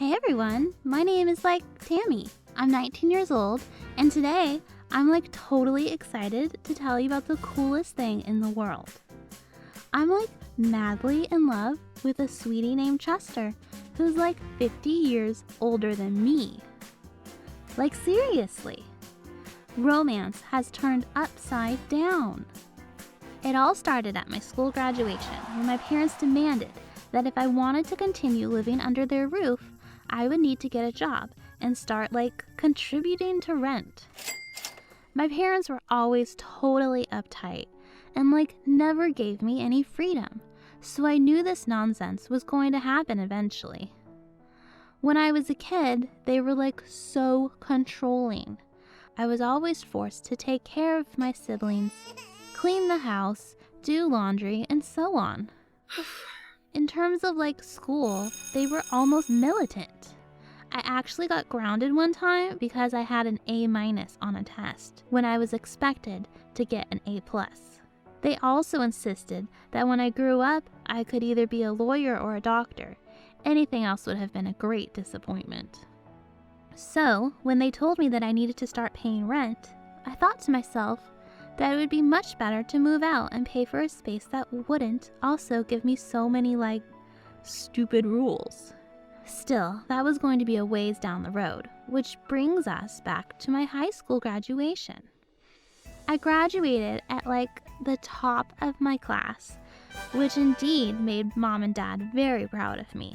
Hey everyone, my name is Tammy. I'm 19 years old, and today I'm totally excited to tell you about the coolest thing in the world. I'm madly in love with a sweetie named Chester, who's 50 years older than me. Seriously. Romance has turned upside down. It all started at my school graduation when my parents demanded that if I wanted to continue living under their roof, I would need to get a job and start contributing to rent. My parents were always totally uptight and never gave me any freedom, so I knew this nonsense was going to happen eventually. When I was a kid, they were so controlling. I was always forced to take care of my siblings, clean the house, do laundry, and so on. In terms of school, they were almost militant. I actually got grounded one time because I had an A- on a test when I was expected to get an A+. They also insisted that when I grew up, I could either be a lawyer or a doctor. Anything else would have been a great disappointment. So, when they told me that I needed to start paying rent, I thought to myself that it would be much better to move out and pay for a space that wouldn't also give me so many stupid rules. Still, that was going to be a ways down the road, which brings us back to my high school graduation. I graduated at the top of my class, which indeed made Mom and Dad very proud of me.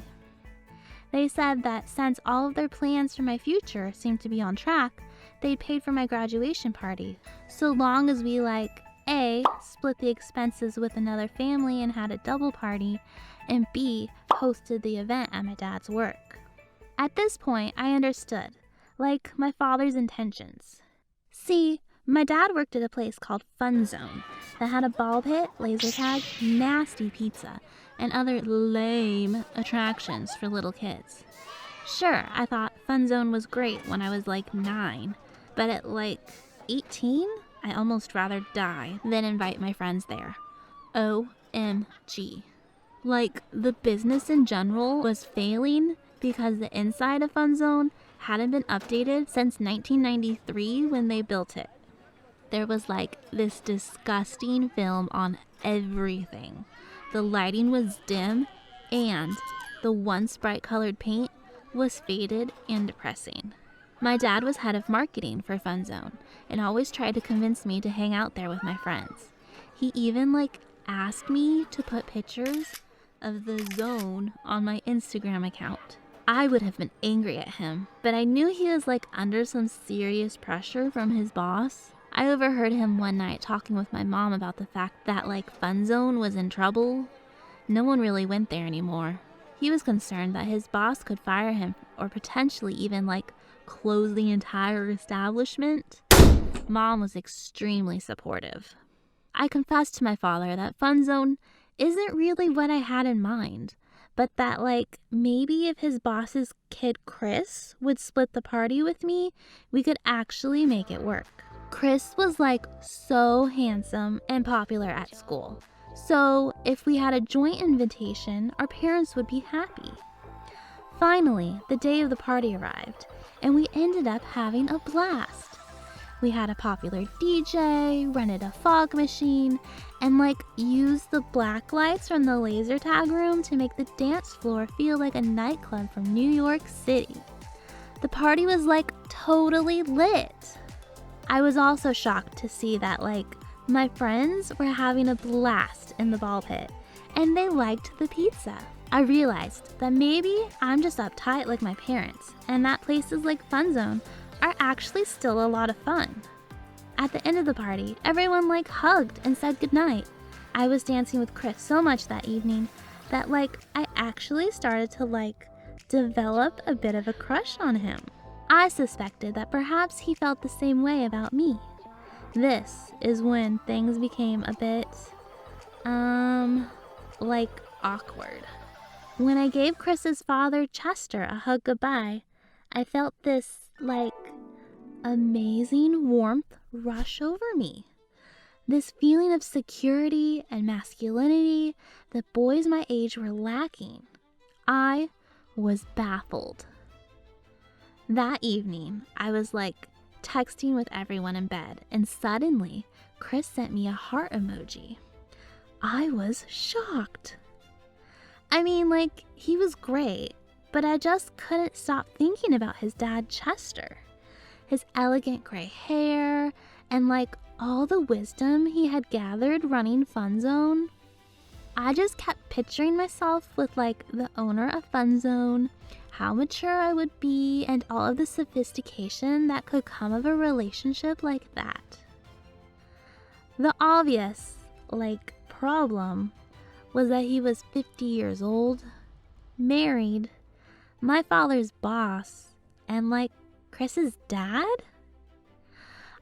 They said that since all of their plans for my future seemed to be on track, they'd paid for my graduation party, so long as we A, split the expenses with another family and had a double party, and B, hosted the event at my dad's work. At this point, I understood, my father's intentions. See, my dad worked at a place called Fun Zone that had a ball pit, laser tag, nasty pizza, and other lame attractions for little kids. Sure, I thought Fun Zone was great when I was 9, but at 18, I almost rather die than invite my friends there. OMG. The business in general was failing because the inside of Fun Zone hadn't been updated since 1993 when they built it. There was this disgusting film on everything. The lighting was dim, and the once bright-colored paint was faded and depressing. My dad was head of marketing for Fun Zone and always tried to convince me to hang out there with my friends. He even asked me to put pictures of the zone on my Instagram account. I would have been angry at him, but I knew he was under some serious pressure from his boss. I overheard him one night talking with my mom about the fact that Fun Zone was in trouble. No one really went there anymore. He was concerned that his boss could fire him or potentially even close the entire establishment. Mom was extremely supportive. I confessed to my father that Fun Zone isn't really what I had in mind, but that maybe if his boss's kid Chris would split the party with me, we could actually make it work. Chris was so handsome and popular at school. So if we had a joint invitation, our parents would be happy. Finally, the day of the party arrived, and we ended up having a blast. We had a popular DJ, rented a fog machine, and used the black lights from the laser tag room to make the dance floor feel like a nightclub from New York City. The party was totally lit. I was also shocked to see that my friends were having a blast in the ball pit, and they liked the pizza. I realized that maybe I'm just uptight like my parents, and that places like Fun Zone are actually still a lot of fun. At the end of the party, everyone hugged and said goodnight. I was dancing with Chris so much that evening that I actually started to develop a bit of a crush on him. I suspected that perhaps he felt the same way about me. This is when things became a bit, awkward. When I gave Chris's father, Chester, a hug goodbye, I felt this, amazing warmth rush over me. This feeling of security and masculinity that boys my age were lacking. I was baffled. That evening, I was like texting with everyone in bed, and suddenly, Chris sent me a heart emoji. I was shocked. I mean, like, he was great, but I just couldn't stop thinking about his dad, Chester. His elegant gray hair, and like all the wisdom he had gathered running Fun Zone. I just kept picturing myself with like the owner of Fun Zone, how mature I would be, and all of the sophistication that could come of a relationship like that. The obvious, like, problem was that he was 50 years old, married, my father's boss, and like Chris's dad?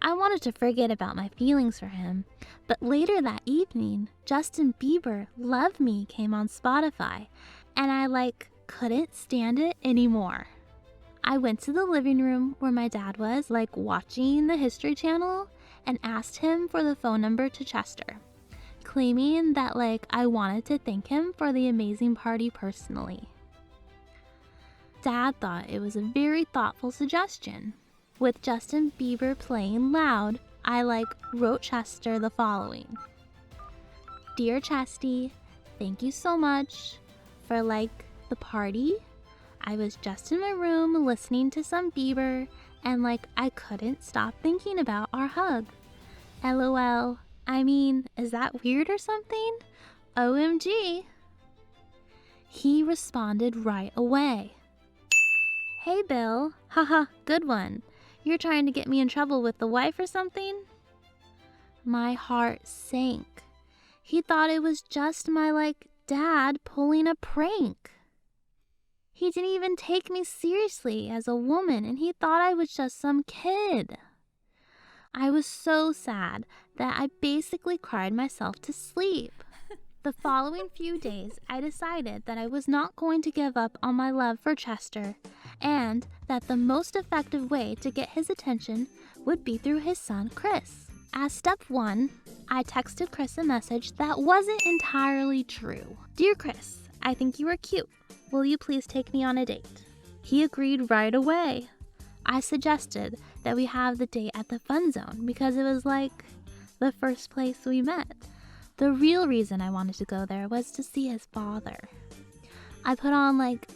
I wanted to forget about my feelings for him, but later that evening, Justin Bieber Love Me came on Spotify, and I like couldn't stand it anymore. I went to the living room where my dad was like watching the History Channel and asked him for the phone number to Chester, claiming that like I wanted to thank him for the amazing party personally. Dad thought it was a very thoughtful suggestion. With Justin Bieber playing loud, I like wrote Chester the following. Dear Chesty, thank you so much for like the party. I was just in my room listening to some Bieber and like I couldn't stop thinking about our hug. LOL. I mean, is that weird or something? OMG. He responded right away. Hey Bill, haha, good one. You're trying to get me in trouble with the wife or something? My heart sank. He thought it was just my like dad pulling a prank. He didn't even take me seriously as a woman, and he thought I was just some kid. I was so sad that I basically cried myself to sleep. The following few days, I decided that I was not going to give up on my love for Chester, and that the most effective way to get his attention would be through his son, Chris. As step 1, I texted Chris a message that wasn't entirely true. Dear Chris, I think you are cute. Will you please take me on a date? He agreed right away. I suggested that we have the date at the Fun Zone because it was like the first place we met. The real reason I wanted to go there was to see his father. I put on like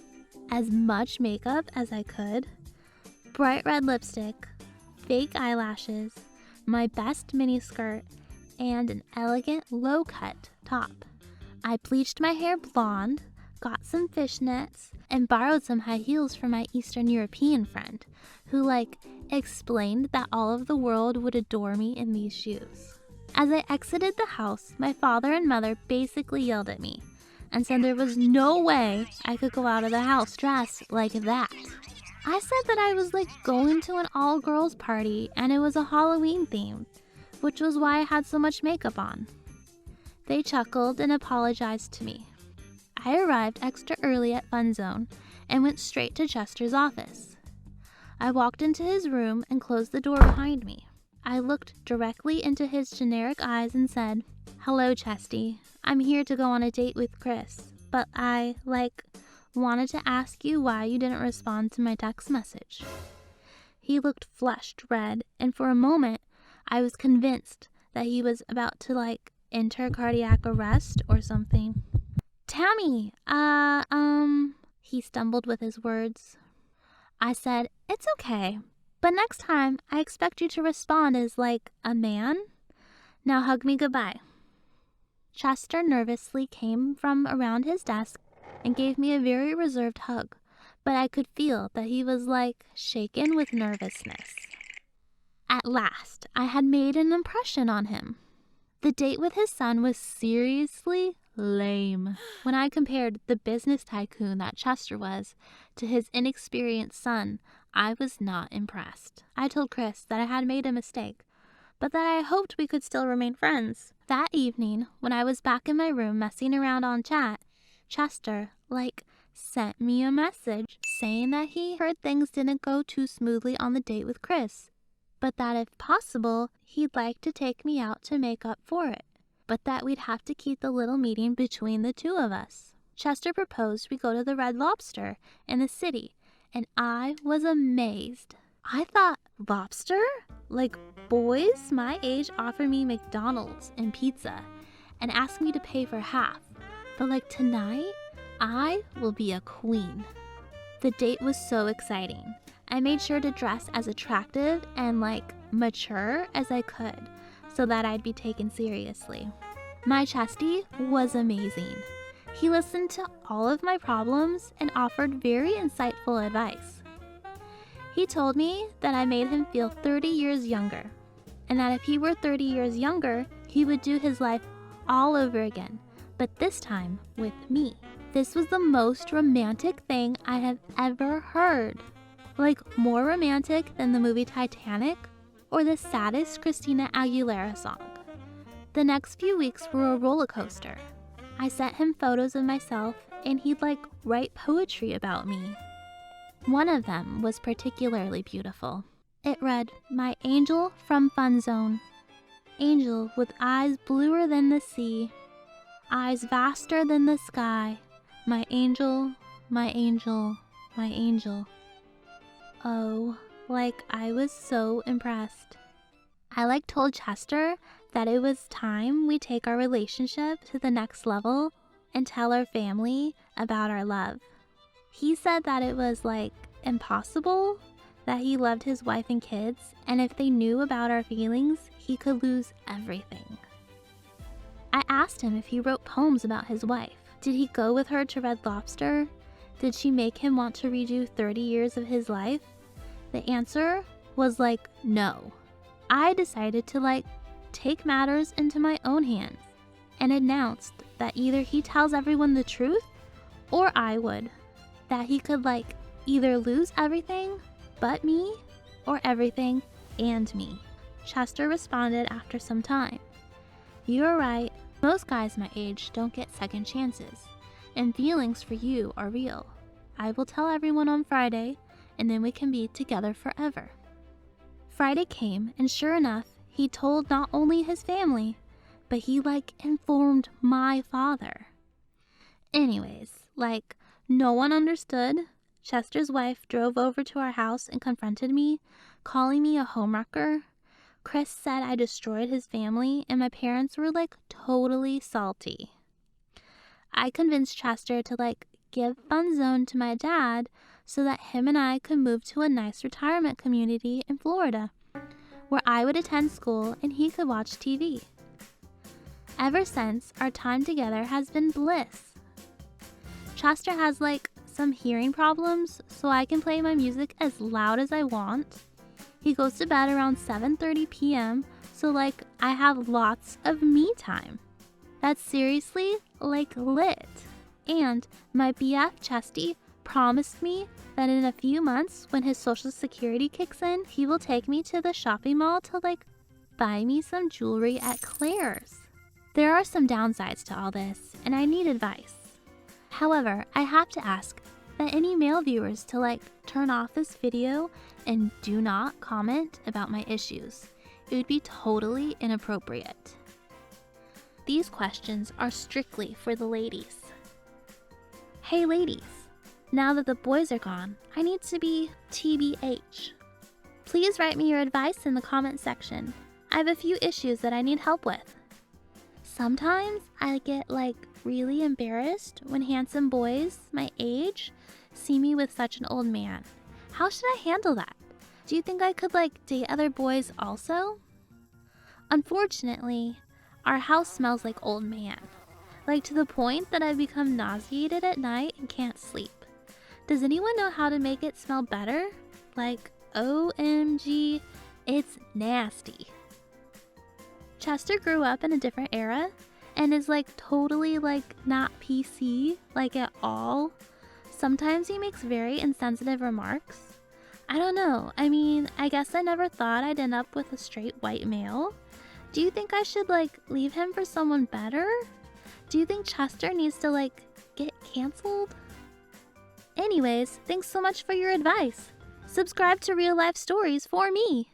as much makeup as I could, bright red lipstick, fake eyelashes, my best miniskirt, and an elegant low-cut top. I bleached my hair blonde, got some fishnets, and borrowed some high heels from my Eastern European friend, who like explained that all of the world would adore me in these shoes. As I exited the house, my father and mother basically yelled at me and said there was no way I could go out of the house dressed like that. I said that I was like going to an all-girls party and it was a Halloween theme, which was why I had so much makeup on. They chuckled and apologized to me. I arrived extra early at Fun Zone and went straight to Chester's office. I walked into his room and closed the door behind me. I looked directly into his generic eyes and said, "Hello, Chesty. I'm here to go on a date with Chris, but I, wanted to ask you why you didn't respond to my text message." He looked flushed red, and for a moment, I was convinced that he was about to, enter cardiac arrest or something. "Tammy, he stumbled with his words. I said, "It's okay. But next time, I expect you to respond as, a man. Now hug me goodbye." Chester nervously came from around his desk and gave me a very reserved hug, but I could feel that he was, shaken with nervousness. At last, I had made an impression on him. The date with his son was seriously lame. When I compared the business tycoon that Chester was to his inexperienced son, I was not impressed. I told Chris that I had made a mistake, but that I hoped we could still remain friends. That evening, when I was back in my room messing around on chat, Chester, sent me a message saying that he heard things didn't go too smoothly on the date with Chris, but that if possible, he'd like to take me out to make up for it, but that we'd have to keep the little meeting between the two of us. Chester proposed we go to the Red Lobster in the city and I was amazed. I thought, lobster? Like, boys my age offer me McDonald's and pizza and ask me to pay for half. But like tonight, I will be a queen. The date was so exciting. I made sure to dress as attractive and like mature as I could so that I'd be taken seriously. My chestie was amazing. He listened to all of my problems and offered very insightful advice. He told me that I made him feel 30 years younger, and that if he were 30 years younger, he would do his life all over again, but this time with me. This was the most romantic thing I have ever heard. Like more romantic than the movie Titanic or the saddest Christina Aguilera song. The next few weeks were a roller coaster. I sent him photos of myself and he'd like write poetry about me. One of them was particularly beautiful. It read, "My angel from Fun Zone. Angel with eyes bluer than the sea, eyes vaster than the sky. My angel, my angel, my angel." Oh, like I was so impressed. I like told Chester that it was time we take our relationship to the next level and tell our family about our love. He said that it was like impossible, that he loved his wife and kids, and if they knew about our feelings, he could lose everything. I asked him if he wrote poems about his wife. Did he go with her to Red Lobster? Did she make him want to redo 30 years of his life? The answer was like, no. I decided to take matters into my own hands and announced that either he tells everyone the truth or I would. That he could either lose everything but me or everything and me. Chester responded after some time. "You're right. Most guys my age don't get second chances, and feelings for you are real. I will tell everyone on Friday, and then we can be together forever." Friday came, and sure enough, he told not only his family, but he informed my father. Anyways, no one understood. Chester's wife drove over to our house and confronted me, calling me a homewrecker. Chris said I destroyed his family, and my parents were totally salty. I convinced Chester to give Fun Zone to my dad so that him and I could move to a nice retirement community in Florida, where I would attend school and he could watch TV. Ever since, our time together has been bliss. Chester has some hearing problems, so I can play my music as loud as I want. He goes to bed around 7:30 p.m., so I have lots of me time. That's seriously lit. And my BF Chesty promised me that in a few months, when his social security kicks in, he will take me to the shopping mall to buy me some jewelry at Claire's. There are some downsides to all this, and I need advice. However, I have to ask that any male viewers to turn off this video and do not comment about my issues. It would be totally inappropriate. These questions are strictly for the ladies. Hey ladies, now that the boys are gone, I need to be TBH. Please write me your advice in the comment section. I have a few issues that I need help with. Sometimes I get really embarrassed when handsome boys my age see me with such an old man. How should I handle that? Do you think I could date other boys also? Unfortunately, our house smells like old man. To the point that I've become nauseated at night and can't sleep. Does anyone know how to make it smell better? OMG, it's nasty. Chester grew up in a different era and is totally not PC at all. Sometimes he makes very insensitive remarks. I don't know. I guess I never thought I'd end up with a straight white male. Do you think I should leave him for someone better? Do you think Chester needs to get canceled? Anyways, thanks so much for your advice. Subscribe to Real Life Stories for me.